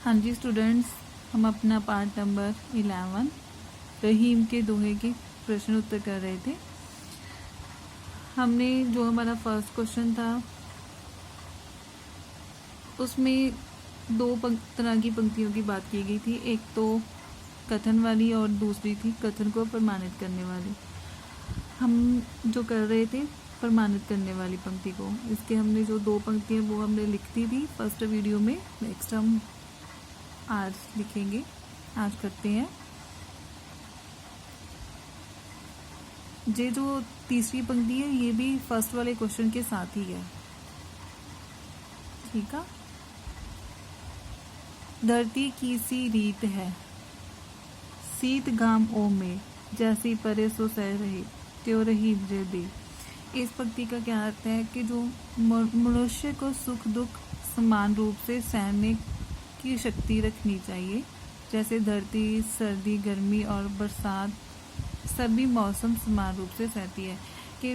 हाँ जी स्टूडेंट्स, हम अपना पार्ट नंबर 11 रहीम के दोहे के प्रश्न उत्तर कर रहे थे। हमने जो हमारा फर्स्ट क्वेश्चन था उसमें दो तरह की पंक्तियों की बात की गई थी। एक तो कथन वाली और दूसरी थी कथन को प्रमाणित करने वाली। हम जो कर रहे थे प्रमाणित करने वाली पंक्ति को, इसके हमने जो दो पंक्तियां वो हमने लिख दी थी फर्स्ट वीडियो में। नेक्स्ट हम आज लिखेंगे, आज करते हैं। ये जो तीसरी पंक्ति है ये भी फर्स्ट वाले क्वेश्चन के साथ ही है, ठीक है। धरती की सी रीत है, शीत घाम ओ में, जैसी परे सो सह रही त्यों रही जे दे। इस पंक्ति का क्या अर्थ है कि जो मनुष्य को सुख दुख समान रूप से सहने की शक्ति रखनी चाहिए। जैसे धरती सर्दी गर्मी और बरसात सभी मौसम समान रूप से सहती है कि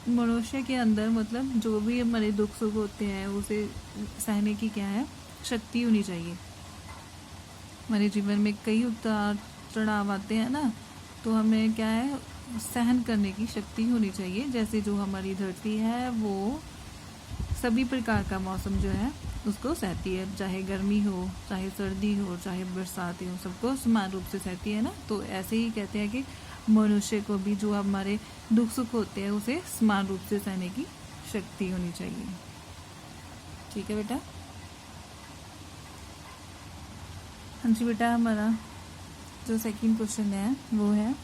मनुष्य के अंदर मतलब जो भी हमारे दुख सुख होते हैं उसे सहने की क्या है शक्ति होनी चाहिए। हमारे जीवन में कई उतार चढ़ाव आते हैं ना, तो हमें क्या है सहन करने की शक्ति होनी चाहिए। जैसे जो हमारी धरती है वो सभी प्रकार का मौसम जो है उसको सहती है, चाहे गर्मी हो चाहे सर्दी हो चाहे बरसात हो, सबको समान रूप से सहती है ना। तो ऐसे ही कहते हैं कि मनुष्य को भी जो हमारे दुख सुख होते हैं उसे समान रूप से सहने की शक्ति होनी चाहिए। ठीक है बेटा। हाँ जी बेटा, हमारा जो सेकंड क्वेश्चन है वो है,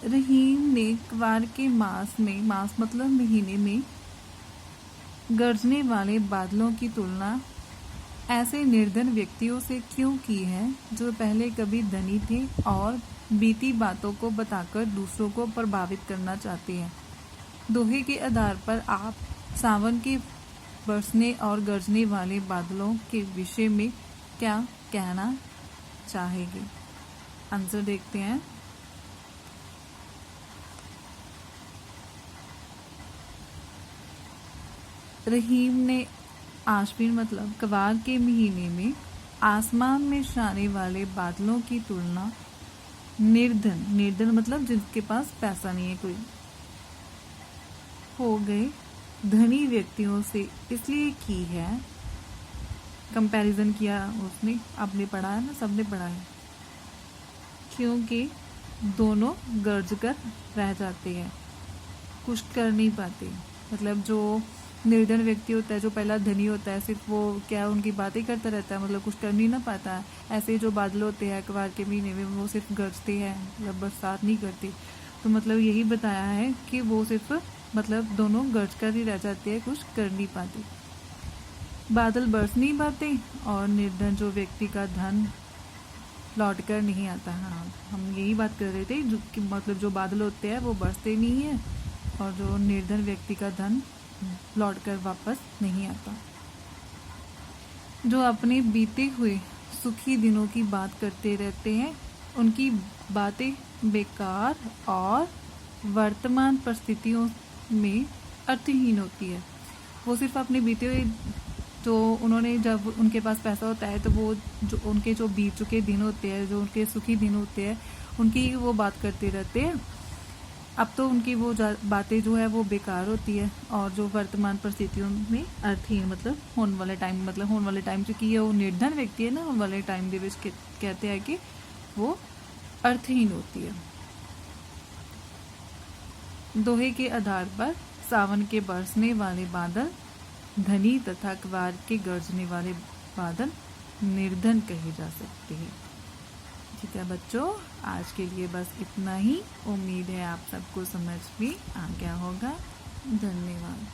रहीम ने क्वार के मास में, मास मतलब महीने में, गरजने वाले बादलों की तुलना ऐसे निर्धन व्यक्तियों से क्यों की है जो पहले कभी धनी थे और बीती बातों को बताकर दूसरों को प्रभावित करना चाहते हैं। दोहे के आधार पर आप सावन के बरसने और गरजने वाले बादलों के विषय में क्या कहना चाहेंगे। आंसर देखते हैं। रहीम ने आश्विन मतलब क्वार के महीने में आसमान में छाने वाले बादलों की तुलना निर्धन मतलब जिनके पास पैसा नहीं है कोई, हो गए धनी व्यक्तियों से इसलिए की है। कंपैरिजन किया उसने, आपने पढ़ा है ना, सबने पढ़ा है। क्योंकि दोनों गरज कर रह जाते हैं, कुछ कर नहीं पाते। मतलब जो निर्धन व्यक्ति होता है, जो पहला धनी होता है, सिर्फ वो क्या उनकी बातें करता रहता है, मतलब कुछ कर नहीं ना पाता। ऐसे जो बादल होते हैं क्वार के महीने में वो सिर्फ गरजते हैं, मतलब बरसात नहीं करती। तो मतलब यही बताया है कि वो सिर्फ मतलब दोनों गरज कर ही रह जाते हैं, कुछ कर नहीं पाते। बादल बरस नहीं पाते और निर्धन जो व्यक्ति का धन लौट कर नहीं आता। हाँ, हम यही बात कर रहे थे जो कि मतलब जो बादल होते हैं वो बरसते नहीं है और जो निर्धन व्यक्ति का धन लौट कर वापस नहीं आता। जो अपने बीते हुए सुखी दिनों की बात करते रहते हैं उनकी बातें बेकार और वर्तमान परिस्थितियों में अर्थहीन होती है। वो सिर्फ अपने बीते हुए जो उन्होंने, जब उनके पास पैसा होता है तो वो जो उनके जो बीत चुके दिन होते हैं, जो उनके सुखी दिन होते हैं, उनकी वो बात करते रहते हैं। अब तो उनकी वो बातें जो है वो बेकार होती है और जो वर्तमान परिस्थितियों में अर्थहीन मतलब होने वाले टाइम, मतलब होने वाले टाइम चुकी है वो निर्धन व्यक्ति है ना, होने वाले टाइम के बीच कहते हैं कि वो अर्थहीन होती है। दोहे के आधार पर सावन के बरसने वाले बादल धनी तथा क्वार के गरजने वाले बादल निर्धन कहे जा सकते हैं। ठीक है बच्चों, आज के लिए बस इतना ही। उम्मीद है आप सबको समझ में आ गया होगा। धन्यवाद।